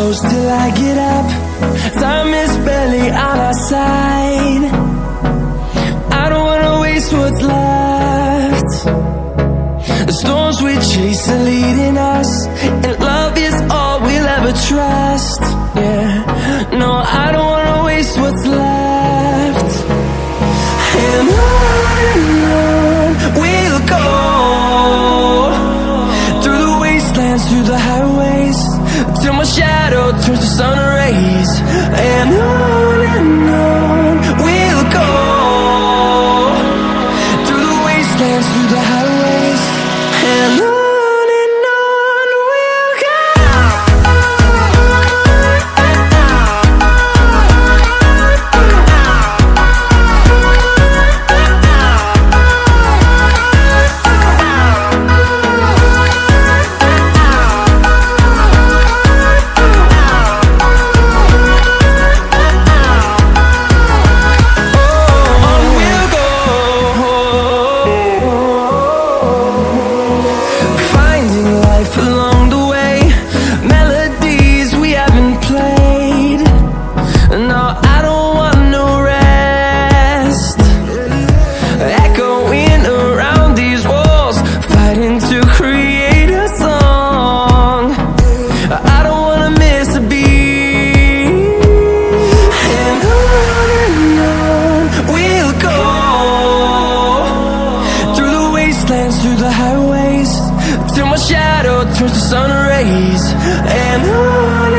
close till I get up. Time is barely on our side. I don't wanna waste what's left. The storms we chase are leading us, and love is all we'll ever trust. Yeah, no, I don't wanna waste what's left. And on we'll go, through the wastelands, through the highways, till my shadow turns to sun rays. And on we'll go, through the wastelands, through the highways, and on we'll go. Through the highways, till my shadow turns to sun rays. And on